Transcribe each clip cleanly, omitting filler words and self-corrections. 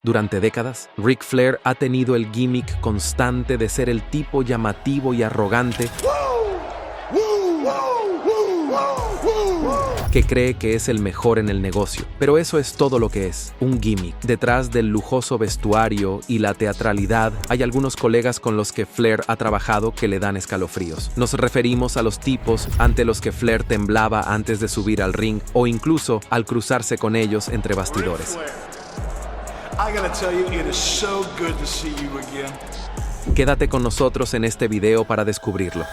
Durante décadas, Ric Flair ha tenido el gimmick constante de ser el tipo llamativo y arrogante que cree que es el mejor en el negocio. Pero eso es todo lo que es, un gimmick. Detrás del lujoso vestuario y la teatralidad, hay algunos colegas con los que Flair ha trabajado que le dan escalofríos. Nos referimos a los tipos ante los que Flair temblaba antes de subir al ring o incluso al cruzarse con ellos entre bastidores. Quédate con nosotros en este video para descubrirlo.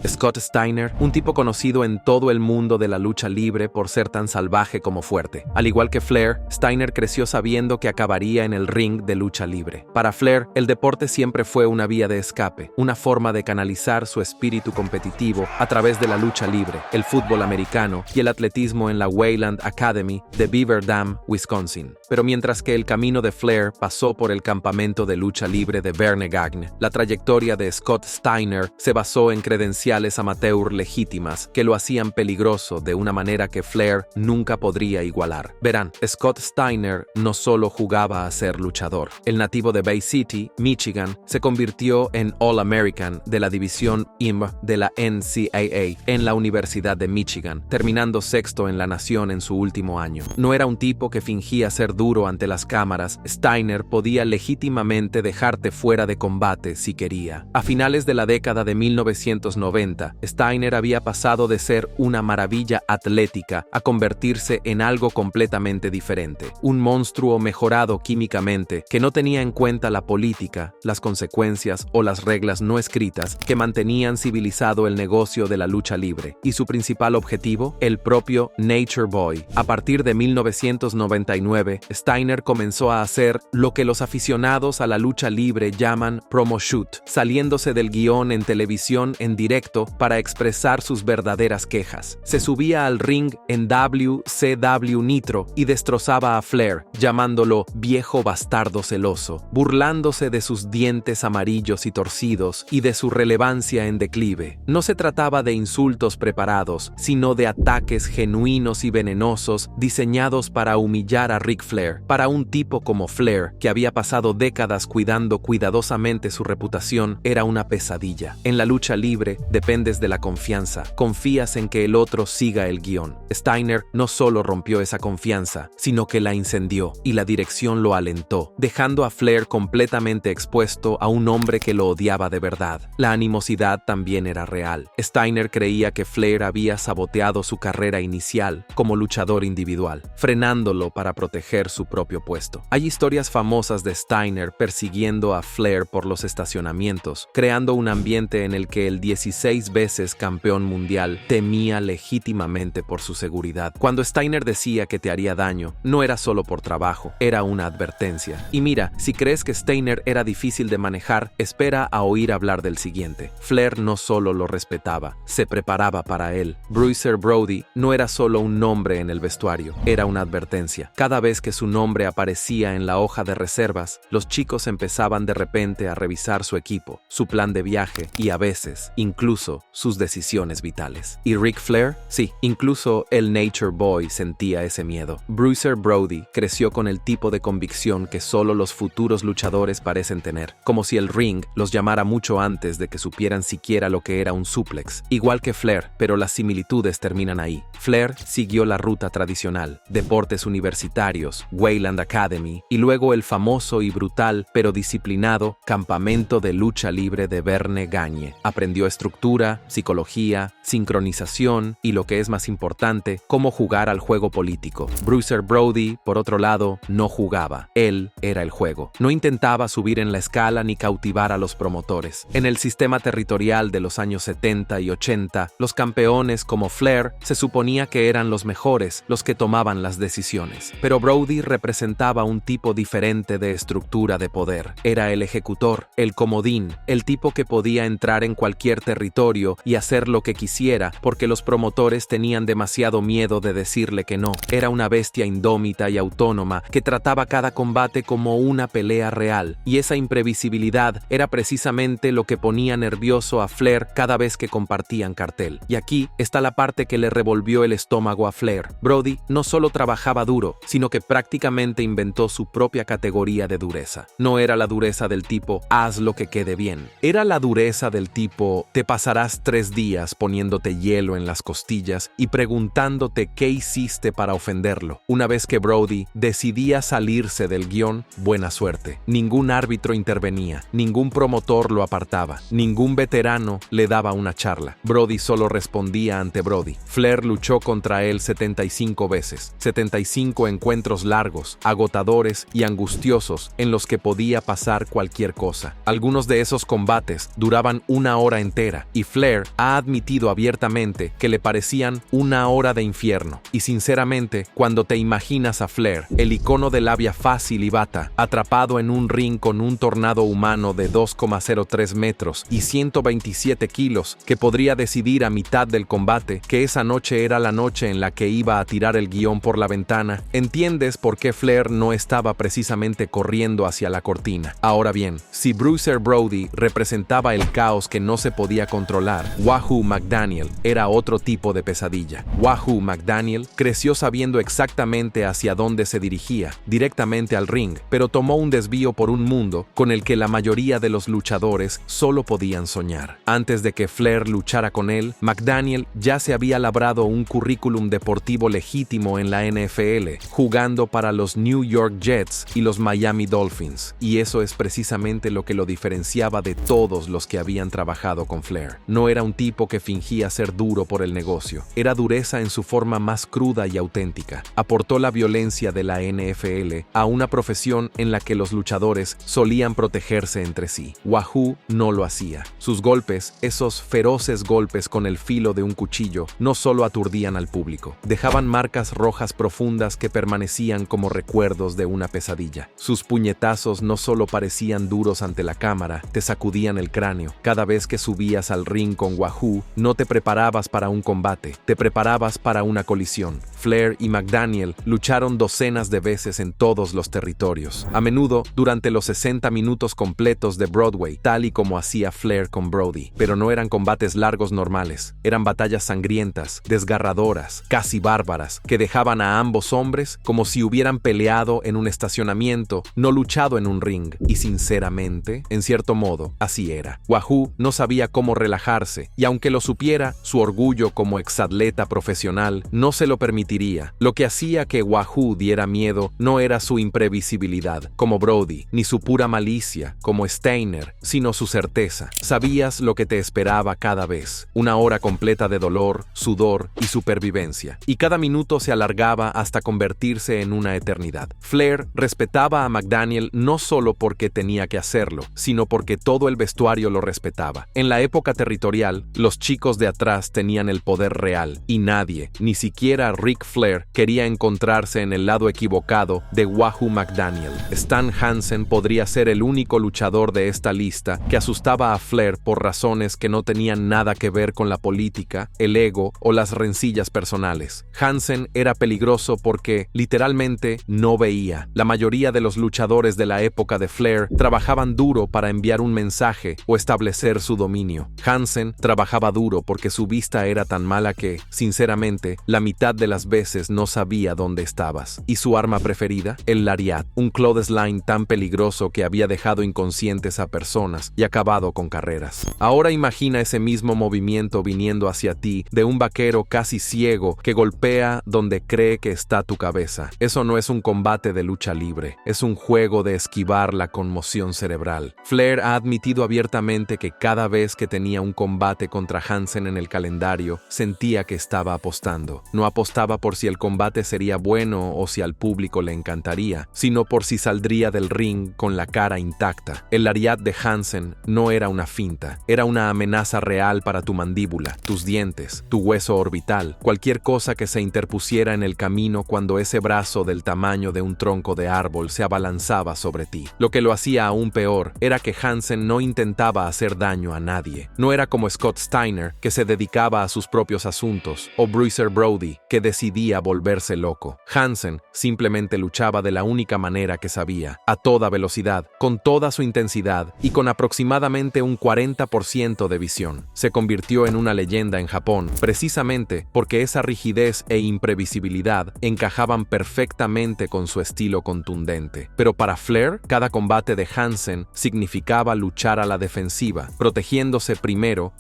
Scott Steiner, un tipo conocido en todo el mundo de la lucha libre por ser tan salvaje como fuerte. Al igual que Flair, Steiner creció sabiendo que acabaría en el ring de lucha libre. Para Flair, el deporte siempre fue una vía de escape, una forma de canalizar su espíritu competitivo a través de la lucha libre, el fútbol americano y el atletismo en la Wayland Academy de Beaver Dam, Wisconsin. Pero mientras que el camino de Flair pasó por el campamento de lucha libre de Verne Gagne, la trayectoria de Scott Steiner se basó en credenciales amateur legítimas que lo hacían peligroso de una manera que Flair nunca podría igualar. Verán, Scott Steiner no solo jugaba a ser luchador. El nativo de Bay City, Michigan, se convirtió en All-American de la división IM de la NCAA en la Universidad de Michigan, terminando sexto en la nación en su último año. No era un tipo que fingía ser duro ante las cámaras. Steiner podía legítimamente dejarte fuera de combate si quería. A finales de la década de 1990, Steiner había pasado de ser una maravilla atlética a convertirse en algo completamente diferente. Un monstruo mejorado químicamente que no tenía en cuenta la política, las consecuencias o las reglas no escritas que mantenían civilizado el negocio de la lucha libre. Y su principal objetivo, el propio Nature Boy. A partir de 1999, Steiner comenzó a hacer lo que los aficionados a la lucha libre llaman promo shoot, saliéndose del guión en televisión en directo para expresar sus verdaderas quejas. Se subía al ring en WCW Nitro y destrozaba a Flair, llamándolo viejo bastardo celoso, burlándose de sus dientes amarillos y torcidos y de su relevancia en declive. No se trataba de insultos preparados, sino de ataques genuinos y venenosos diseñados para humillar a Ric Flair. Para un tipo como Flair, que había pasado décadas cuidando cuidadosamente su reputación, era una pesadilla. En la lucha libre, dependes de la confianza, confías en que el otro siga el guión. Steiner no solo rompió esa confianza, sino que la incendió y la dirección lo alentó, dejando a Flair completamente expuesto a un hombre que lo odiaba de verdad. La animosidad también era real. Steiner creía que Flair había saboteado su carrera inicial como luchador individual, frenándolo para proteger su propio puesto. Hay historias famosas de Steiner persiguiendo a Flair por los estacionamientos, creando un ambiente en el que el 16 veces campeón mundial temía legítimamente por su seguridad. Cuando Steiner decía que te haría daño, no era solo por trabajo, era una advertencia. Y mira, si crees que Steiner era difícil de manejar, espera a oír hablar del siguiente. Flair no solo lo respetaba, se preparaba para él. Bruiser Brody no era solo un nombre en el vestuario, era una advertencia. Cada vez que su nombre aparecía en la hoja de reservas, los chicos empezaban de repente a revisar su equipo, su plan de viaje y a veces, incluso sus decisiones vitales. ¿Y Ric Flair? Sí, incluso el Nature Boy sentía ese miedo. Bruiser Brody creció con el tipo de convicción que solo los futuros luchadores parecen tener, como si el ring los llamara mucho antes de que supieran siquiera lo que era un suplex. Igual que Flair, pero las similitudes terminan ahí. Flair siguió la ruta tradicional, deportes universitarios, Wayland Academy, y luego el famoso y brutal, pero disciplinado, campamento de lucha libre de Verne Gagne. Aprendió estructura, psicología, sincronización y, lo que es más importante, cómo jugar al juego político. Bruiser Brody, por otro lado, no jugaba. Él era el juego. No intentaba subir en la escala ni cautivar a los promotores. En el sistema territorial de los años 70 y 80, los campeones como Flair se suponía que eran los mejores, los que tomaban las decisiones. Pero Brody representaba un tipo diferente de estructura de poder. Era el ejecutor, el comodín, el tipo que podía entrar en cualquier territorio territorio y hacer lo que quisiera porque los promotores tenían demasiado miedo de decirle que no. Era una bestia indómita y autónoma que trataba cada combate como una pelea real, y esa imprevisibilidad era precisamente lo que ponía nervioso a Flair cada vez que compartían cartel. Y aquí está la parte que le revolvió el estómago a Flair. Brody no solo trabajaba duro, sino que prácticamente inventó su propia categoría de dureza. No era la dureza del tipo haz lo que quede bien. Era la dureza del tipo te pasarás 3 días poniéndote hielo en las costillas y preguntándote qué hiciste para ofenderlo. Una vez que Brody decidía salirse del guión, buena suerte. Ningún árbitro intervenía, ningún promotor lo apartaba, ningún veterano le daba una charla. Brody solo respondía ante Brody. Flair luchó contra él 75 veces, 75 encuentros largos, agotadores y angustiosos en los que podía pasar cualquier cosa. Algunos de esos combates duraban 1 hora entera y Flair ha admitido abiertamente que le parecían 1 hora de infierno. Y sinceramente, cuando te imaginas a Flair, el icono de labia fácil y bata, atrapado en un ring con un tornado humano de 2,03 metros y 127 kilos, que podría decidir a mitad del combate que esa noche era la noche en la que iba a tirar el guión por la ventana, entiendes por qué Flair no estaba precisamente corriendo hacia la cortina. Ahora bien, si Bruiser Brody representaba el caos que no se podía controlar, Wahoo McDaniel era otro tipo de pesadilla. Wahoo McDaniel creció sabiendo exactamente hacia dónde se dirigía, directamente al ring, pero tomó un desvío por un mundo con el que la mayoría de los luchadores solo podían soñar. Antes de que Flair luchara con él, McDaniel ya se había labrado un currículum deportivo legítimo en la NFL, jugando para los New York Jets y los Miami Dolphins, y eso es precisamente lo que lo diferenciaba de todos los que habían trabajado con Flair. No era un tipo que fingía ser duro por el negocio, era dureza en su forma más cruda y auténtica. Aportó la violencia de la NFL a una profesión en la que los luchadores solían protegerse entre sí. Wahoo no lo hacía. Sus golpes, esos feroces golpes con el filo de un cuchillo, no solo aturdían al público, dejaban marcas rojas profundas que permanecían como recuerdos de una pesadilla. Sus puñetazos no solo parecían duros ante la cámara, te sacudían el cráneo. Cada vez que subías al ring con Wahoo, no te preparabas para un combate, te preparabas para una colisión. Flair y McDaniel lucharon docenas de veces en todos los territorios, a menudo durante los 60 minutos completos de Broadway, tal y como hacía Flair con Brody. Pero no eran combates largos normales, eran batallas sangrientas, desgarradoras, casi bárbaras, que dejaban a ambos hombres como si hubieran peleado en un estacionamiento, no luchado en un ring. Y sinceramente, en cierto modo, así era. Wahoo no sabía cómo relajarse, y aunque lo supiera, su orgullo como exatleta profesional no se lo permitiría. Lo que hacía que Wahoo diera miedo no era su imprevisibilidad, como Brody, ni su pura malicia, como Steiner, sino su certeza. Sabías lo que te esperaba cada vez, 1 hora completa de dolor, sudor y supervivencia, y cada minuto se alargaba hasta convertirse en una eternidad. Flair respetaba a McDaniel no solo porque tenía que hacerlo, sino porque todo el vestuario lo respetaba. En la época territorial, los chicos de atrás tenían el poder real, y nadie, ni siquiera Ric Flair, quería encontrarse en el lado equivocado de Wahoo McDaniel. Stan Hansen podría ser el único luchador de esta lista que asustaba a Flair por razones que no tenían nada que ver con la política, el ego o las rencillas personales. Hansen era peligroso porque, literalmente, no veía. La mayoría de los luchadores de la época de Flair trabajaban duro para enviar un mensaje o establecer su dominio. Hansen trabajaba duro porque su vista era tan mala que, sinceramente, la mitad de las veces no sabía dónde estabas. ¿Y su arma preferida? El lariat, un clothesline tan peligroso que había dejado inconscientes a personas y acabado con carreras. Ahora imagina ese mismo movimiento viniendo hacia ti de un vaquero casi ciego que golpea donde cree que está tu cabeza. Eso no es un combate de lucha libre, es un juego de esquivar la conmoción cerebral. Flair ha admitido abiertamente que cada vez que tenía un combate contra Hansen en el calendario, sentía que estaba apostando. No apostaba por si el combate sería bueno o si al público le encantaría, sino por si saldría del ring con la cara intacta. El lariat de Hansen no era una finta, era una amenaza real para tu mandíbula, tus dientes, tu hueso orbital, cualquier cosa que se interpusiera en el camino cuando ese brazo del tamaño de un tronco de árbol se abalanzaba sobre ti. Lo que lo hacía aún peor era que Hansen no intentaba hacer daño a nadie. No era como Scott Steiner, que se dedicaba a sus propios asuntos, o Bruiser Brody, que decidía volverse loco. Hansen simplemente luchaba de la única manera que sabía, a toda velocidad, con toda su intensidad y con aproximadamente un 40% de visión. Se convirtió en una leyenda en Japón, precisamente porque esa rigidez e imprevisibilidad encajaban perfectamente con su estilo contundente. Pero para Flair, cada combate de Hansen significaba luchar a la defensiva, protegiéndose primero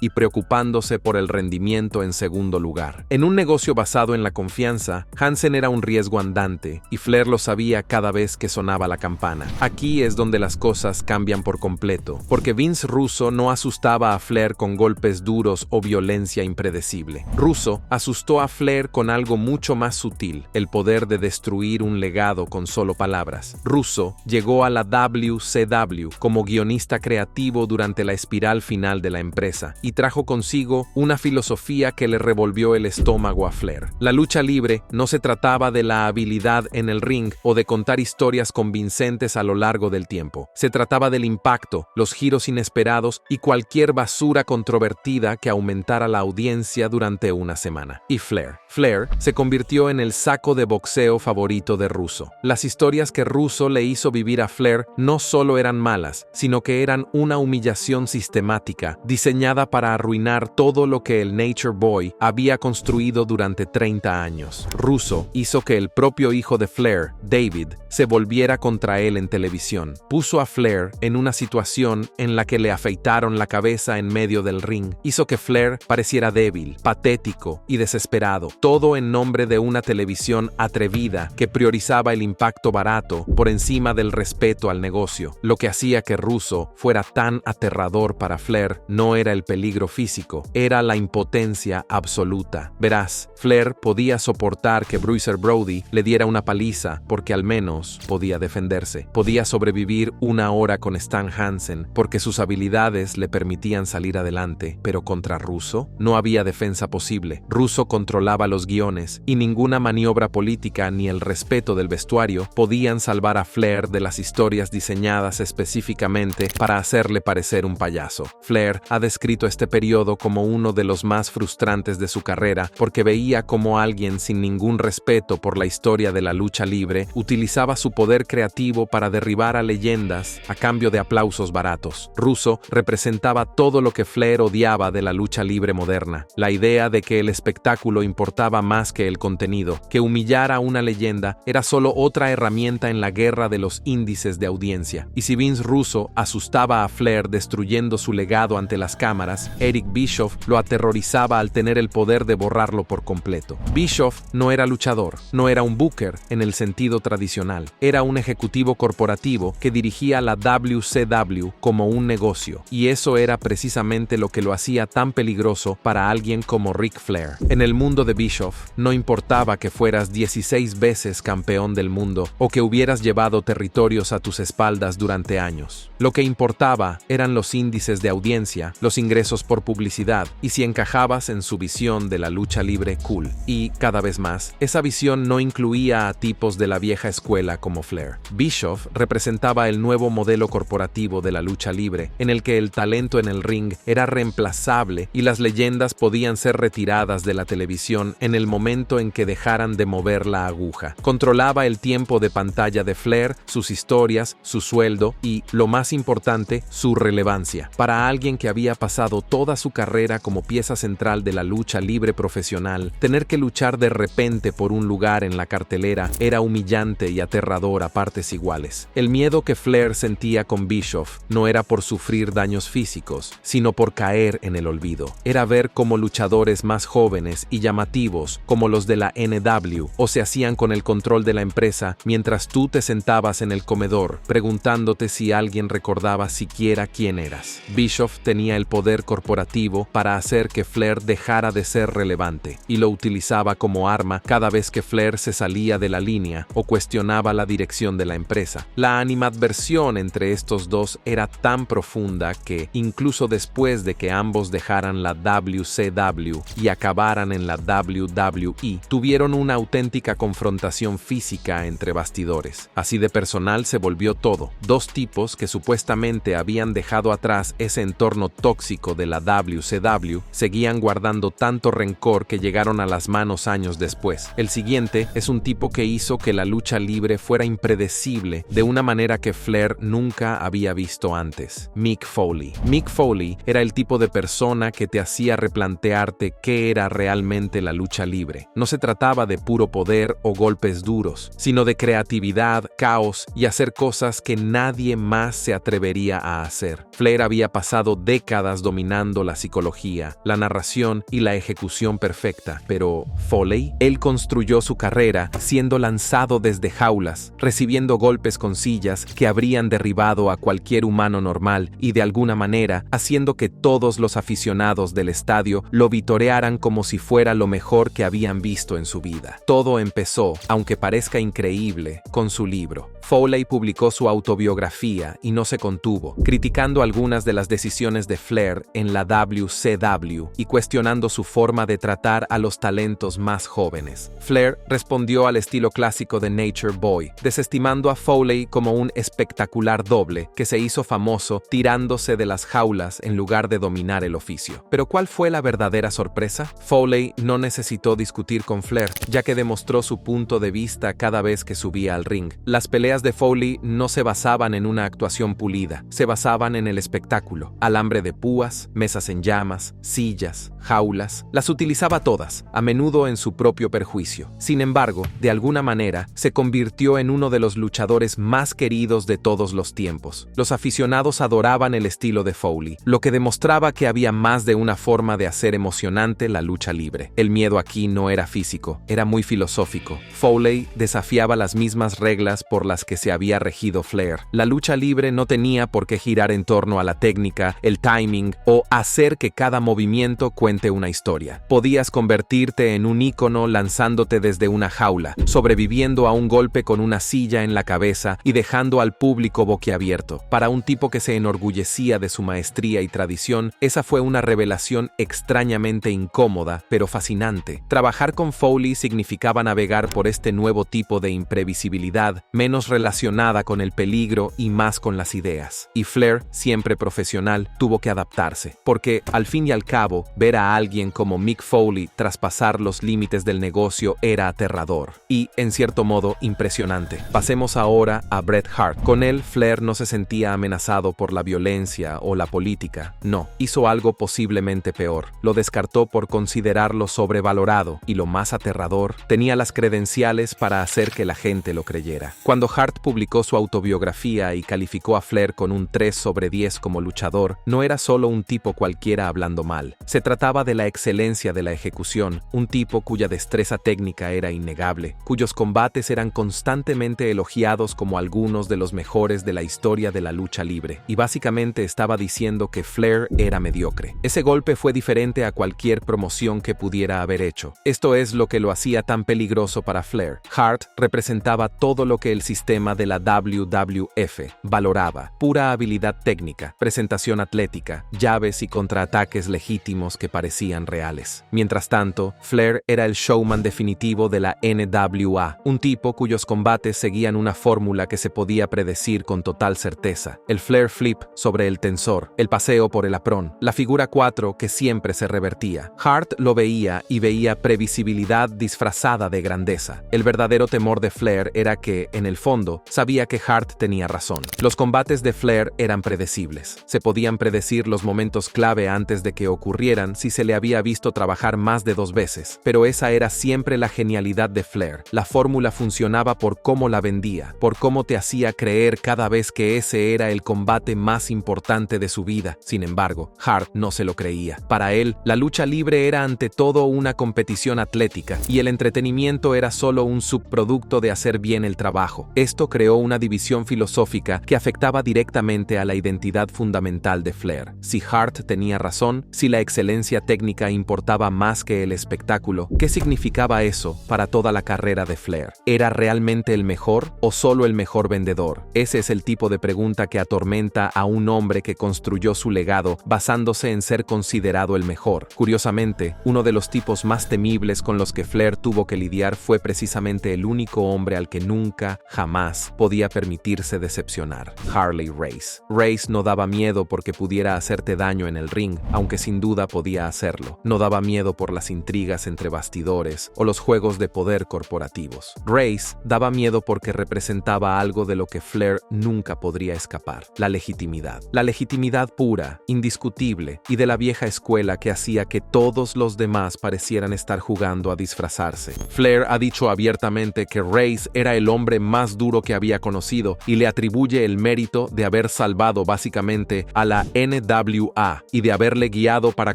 y preocupándose por el rendimiento en segundo lugar. En un negocio basado en la confianza, Hansen era un riesgo andante, y Flair lo sabía cada vez que sonaba la campana. Aquí es donde las cosas cambian por completo, porque Vince Russo no asustaba a Flair con golpes duros o violencia impredecible. Russo asustó a Flair con algo mucho más sutil, el poder de destruir un legado con solo palabras. Russo llegó a la WCW como guionista creativo durante la espiral final de la empresa y trajo consigo una filosofía que le revolvió el estómago a Flair. La lucha libre no se trataba de la habilidad en el ring o de contar historias convincentes a lo largo del tiempo. Se trataba del impacto, los giros inesperados y cualquier basura controvertida que aumentara la audiencia durante una semana. Y Flair se convirtió en el saco de boxeo favorito de Russo. Las historias que Russo le hizo vivir a Flair no solo eran malas, sino que eran una humillación sistemática, diseñada para arruinar todo lo que el Nature Boy había construido durante 30 años. Russo hizo que el propio hijo de Flair, David, se volviera contra él en televisión. Puso a Flair en una situación en la que le afeitaron la cabeza en medio del ring. Hizo que Flair pareciera débil, patético y desesperado. Todo en nombre de una televisión atrevida que priorizaba el impacto barato por encima del respeto al negocio. Lo que hacía que Russo fuera tan aterrador para Flair no era el peligro físico, era la impotencia absoluta. Verás, Flair podía soportar que Bruiser Brody le diera una paliza porque al menos podía defenderse. Podía sobrevivir una hora con Stan Hansen porque sus habilidades le permitían salir adelante, pero contra Russo no había defensa posible. Russo controlaba los guiones y ninguna maniobra política ni el respeto del vestuario podían salvar a Flair de las historias diseñadas específicamente para hacerle parecer un payaso. Flair ha descrito este periodo como uno de los más frustrantes de su carrera porque veía cómo alguien sin ningún respeto por la historia de la lucha libre utilizaba su poder creativo para derribar a leyendas a cambio de aplausos baratos. Russo representaba todo lo que Flair odiaba de la lucha libre moderna, la idea de que el espectáculo importaba más que el contenido, que humillar a una leyenda era solo otra herramienta en la guerra de los índices de audiencia. Y si Vince Russo asustaba a Flair destruyendo su legado ante las cámaras, Eric Bischoff lo aterrorizaba al tener el poder de borrarlo por completo. Bischoff no era luchador, no era un booker en el sentido tradicional, era un ejecutivo corporativo que dirigía la WCW como un negocio, y eso era precisamente lo que lo hacía tan peligroso para alguien como Ric Flair. En el mundo de Bischoff, no importaba que fueras 16 veces campeón del mundo o que hubieras llevado territorios a tus espaldas durante años. Lo que importaba eran los índices de audiencia, los ingresos por publicidad y si encajabas en su visión de la lucha libre cool. Y, cada vez más, esa visión no incluía a tipos de la vieja escuela como Flair. Bischoff representaba el nuevo modelo corporativo de la lucha libre, en el que el talento en el ring era reemplazable y las leyendas podían ser retiradas de la televisión en el momento en que dejaran de mover la aguja. Controlaba el tiempo de pantalla de Flair, sus historias, su sueldo y, lo más importante, su relevancia. Para alguien que había pasado toda su carrera como pieza central de la lucha libre profesional, tener que luchar de repente por un lugar en la cartelera era humillante y aterrador a partes iguales. El miedo que Flair sentía con Bischoff no era por sufrir daños físicos, sino por caer en el olvido. Era ver cómo luchadores más jóvenes y llamativos, como los de la NW, o se hacían con el control de la empresa mientras tú te sentabas en el comedor, preguntándote si alguien recordaba siquiera quién eras. Bischoff tenía el poder corporativo para hacer que Flair dejara de ser relevante, y lo utilizaba como arma cada vez que Flair se salía de la línea o cuestionaba la dirección de la empresa. La animadversión entre estos dos era tan profunda que, incluso después de que ambos dejaran la WCW y acabaran en la WWE, tuvieron una auténtica confrontación física entre bastidores. Así de personal se volvió todo. Dos tipos que supuestamente habían dejado atrás ese entorno tóxico tóxico de la WCW, seguían guardando tanto rencor que llegaron a las manos años después. El siguiente es un tipo que hizo que la lucha libre fuera impredecible de una manera que Flair nunca había visto antes. Mick Foley. Mick Foley era el tipo de persona que te hacía replantearte qué era realmente la lucha libre. No se trataba de puro poder o golpes duros, sino de creatividad, caos y hacer cosas que nadie más se atrevería a hacer. Flair había pasado décadas dominando la psicología, la narración y la ejecución perfecta, pero Foley, él construyó su carrera siendo lanzado desde jaulas, recibiendo golpes con sillas que habrían derribado a cualquier humano normal y de alguna manera haciendo que todos los aficionados del estadio lo vitorearan como si fuera lo mejor que habían visto en su vida. Todo empezó, aunque parezca increíble, con su libro. Foley publicó su autobiografía y no se contuvo, criticando algunas de las decisiones de Flair en la WCW y cuestionando su forma de tratar a los talentos más jóvenes. Flair respondió al estilo clásico de Nature Boy, desestimando a Foley como un espectacular doble que se hizo famoso tirándose de las jaulas en lugar de dominar el oficio. Pero ¿cuál fue la verdadera sorpresa? Foley no necesitó discutir con Flair, ya que demostró su punto de vista cada vez que subía al ring. Las peleas de Foley no se basaban en una actuación pulida, se basaban en el espectáculo. Alambre de púas, mesas en llamas, sillas, jaulas, las utilizaba todas, a menudo en su propio perjuicio. Sin embargo, de alguna manera, se convirtió en uno de los luchadores más queridos de todos los tiempos. Los aficionados adoraban el estilo de Foley, lo que demostraba que había más de una forma de hacer emocionante la lucha libre. El miedo aquí no era físico, era muy filosófico. Foley desafiaba las mismas reglas por las que se había regido Flair. La lucha libre no tenía por qué girar en torno a la técnica, el timing o hacer que cada movimiento cuente una historia. Podías convertirte en un ícono lanzándote desde una jaula, sobreviviendo a un golpe con una silla en la cabeza y dejando al público boquiabierto. Para un tipo que se enorgullecía de su maestría y tradición, esa fue una revelación extrañamente incómoda, pero fascinante. Trabajar con Foley significaba navegar por este nuevo tipo de imprevisibilidad, menos relacionada con el peligro y más con las ideas. Y Flair, siempre profesional, tuvo que adaptarse, porque al fin y al cabo, ver a alguien como Mick Foley traspasar los límites del negocio era aterrador y, en cierto modo, impresionante. Pasemos ahora a Bret Hart. Con él, Flair no se sentía amenazado por la violencia o la política. No, hizo algo posiblemente peor. Lo descartó por considerarlo sobrevalorado y, lo más aterrador, tenía las credenciales para hacer que la gente lo creyera. Cuando Hart publicó su autobiografía y calificó a Flair con un 3/10 como luchador, no era solo un tipo cualquiera hablando mal. Se trataba de la excelencia de la ejecución, un tipo cuya destreza técnica era innegable, cuyos combates eran constantemente elogiados como algunos de los mejores de la historia de la lucha libre, y básicamente estaba diciendo que Flair era mediocre. Ese golpe fue diferente a cualquier promoción que pudiera haber hecho. Esto es lo que lo hacía tan peligroso para Flair. Hart representaba todo lo que el sistema de la WWF valoraba: pura habilidad técnica, presentación atlética, llaves y contraataques legítimos que parecían reales. Mientras tanto, Flair era el showman definitivo de la NWA, un tipo cuyos combates seguían una fórmula que se podía predecir con total certeza: el Flair Flip sobre el tensor, el paseo por el aprón, la figura 4 que siempre se revertía. Hart lo veía y veía previsibilidad disfrazada de grandeza. El verdadero temor de Flair era que, en el fondo, sabía que Hart tenía razón. Los combates de Flair eran predecibles. Se podían predecir los momentos clave antes de que ocurrieran si se le había visto trabajar más de 2 veces. Pero esa era siempre la genialidad de Flair. La fórmula funcionaba por cómo la vendía, por cómo te hacía creer cada vez que ese era el combate más importante de su vida. Sin embargo, Hart no se lo creía. Para él, la lucha libre era ante todo una competición atlética, y el entretenimiento era solo un subproducto de hacer bien el trabajo. Esto creó una división filosófica que afectaba directamente a la identidad fundamental de Flair. Si Hart tenía razón, si la excelencia técnica importaba más que el espectáculo, ¿qué significaba eso para toda la carrera de Flair? ¿Era realmente el mejor o solo el mejor vendedor? Ese es el tipo de pregunta que atormenta a un hombre que construyó su legado basándose en ser considerado el mejor. Curiosamente, uno de los tipos más temibles con los que Flair tuvo que lidiar fue precisamente el único hombre al que nunca, jamás, podía permitirse decepcionar: Harley Race. Race no daba miedo porque pudiera hacerte daño en el ring, aunque sin duda podía hacerlo. No daba miedo por las intrigas entre bastidores o los juegos de poder corporativos. Race daba miedo porque representaba algo de lo que Flair nunca podría escapar: la legitimidad. La legitimidad pura, indiscutible y de la vieja escuela que hacía que todos los demás parecieran estar jugando a disfrazarse. Flair ha dicho abiertamente que Race era el hombre más duro que había conocido y le atribuye el mérito de haber salvado básicamente a la NWA y de haberle guiado para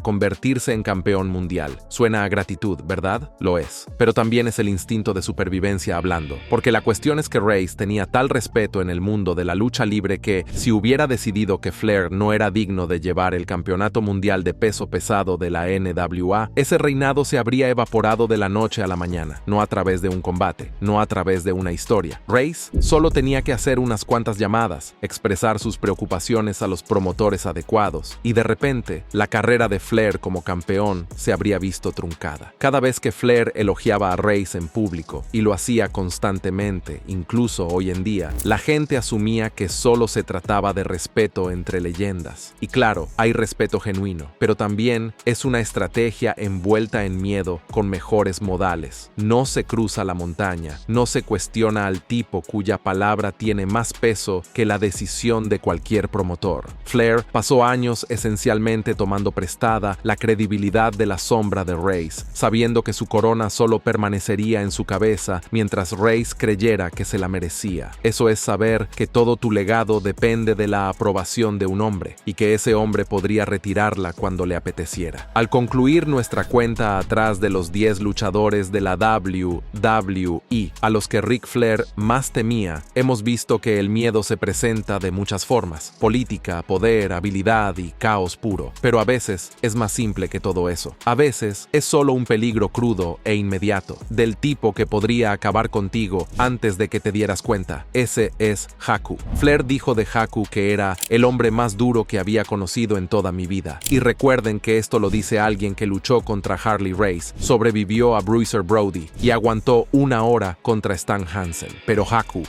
convertirse en campeón mundial. Suena a gratitud, ¿verdad? Lo es. Pero también es el instinto de supervivencia hablando, porque la cuestión es que Race tenía tal respeto en el mundo de la lucha libre que, si hubiera decidido que Flair no era digno de llevar el campeonato mundial de peso pesado de la NWA, ese reinado se habría evaporado de la noche a la mañana, no a través de un combate, no a través de una historia. Race solo tenía que hacer unas cuantas llamadas, expresar sus preocupaciones a los promotores adecuados, y de repente, la carrera de Flair como campeón se habría visto truncada. Cada vez que Flair elogiaba a Race en público, y lo hacía constantemente, incluso hoy en día, la gente asumía que solo se trataba de respeto entre leyendas. Y claro, hay respeto genuino, pero también es una estrategia envuelta en miedo con mejores modales. No se cruza la montaña, no se cuestiona al tipo cuya palabra tiene más peso que la decisión de cualquier promotor. Flair pasó años esencialmente tomando prestada la credibilidad de la sombra de Race, sabiendo que su corona solo permanecería en su cabeza mientras Race creyera que se la merecía. Eso es saber que todo tu legado depende de la aprobación de un hombre, y que ese hombre podría retirarla cuando le apeteciera. Al concluir nuestra cuenta atrás de los 10 luchadores de la WWE a los que Ric Flair más temía, hemos visto que el miedo se presenta de muchas formas: política, poder, habilidad y caos puro. Pero a veces es más simple que todo eso. A veces es solo un peligro crudo e inmediato, del tipo que podría acabar contigo antes de que te dieras cuenta. Ese es Haku. Flair dijo de Haku que era el hombre más duro que había conocido en toda mi vida. Y recuerden que esto lo dice alguien que luchó contra Harley Race, sobrevivió a Bruiser Brody y aguantó 1 hora contra Stan Hansen. Pero Haku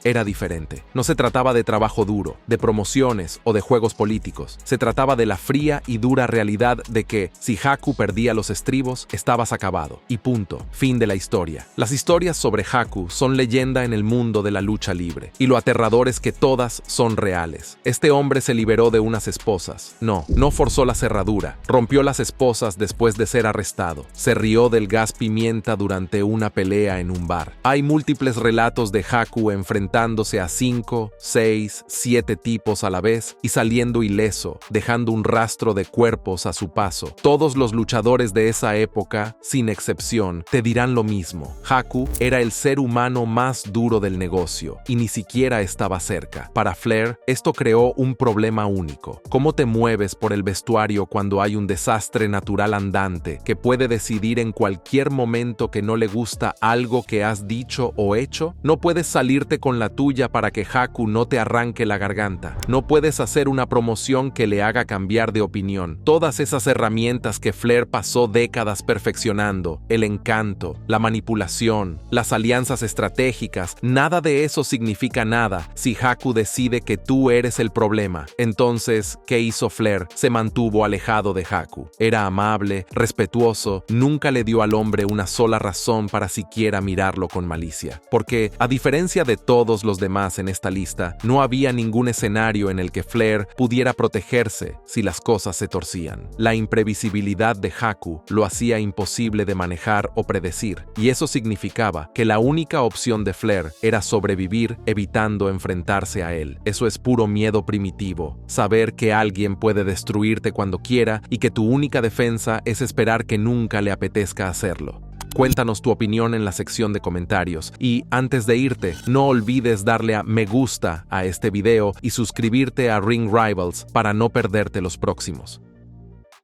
era diferente. No se trataba de trabajo duro, de promociones o de juegos políticos. Se trataba de la fría y dura realidad de que, si Haku perdía los estribos, estabas acabado. Y punto. Fin de la historia. Las historias sobre Haku son leyenda en el mundo de la lucha libre. Y lo aterrador es que todas son reales. Este hombre se liberó de unas esposas. No forzó la cerradura. Rompió las esposas después de ser arrestado. Se rió del gas pimienta durante una pelea en un bar. Hay múltiples relatos de Haku enfrentándose a 5, 6, 7 tipos a la vez y saliendo ileso, dejando un rastro de cuerpos a su paso. Todos los luchadores de esa época, sin excepción, te dirán lo mismo. Haku era el ser humano más duro del negocio y ni siquiera estaba cerca. Para Flair, esto creó un problema único. ¿Cómo te mueves por el vestuario cuando hay un desastre natural andante que puede decidir en cualquier momento que no le gusta algo que has dicho o hecho? No puedes salirte con la tuya para que Haku no te arranque la garganta. No puedes hacer una promoción que le haga cambiar de opinión. Todas esas herramientas que Flair pasó décadas perfeccionando, el encanto, la manipulación, las alianzas estratégicas, nada de eso significa nada si Haku decide que tú eres el problema. Entonces, ¿qué hizo Flair? Se mantuvo alejado de Haku. Era amable, respetuoso, nunca le dio al hombre una sola razón para siquiera mirarlo con malicia. Porque, a diferencia de todos los demás en esta lista, no había ningún escenario en el que Flair pudiera protegerse si las cosas se torcían. La imprevisibilidad de Haku lo hacía imposible de manejar o predecir, y eso significaba que la única opción de Flair era sobrevivir evitando enfrentarse a él. Eso es puro miedo primitivo, saber que alguien puede destruirte cuando quiera y que tu única defensa es esperar que nunca le apetezca hacerlo. Cuéntanos tu opinión en la sección de comentarios y antes de irte, no olvides darle a me gusta a este video y suscribirte a Ring Rivals para no perderte los próximos.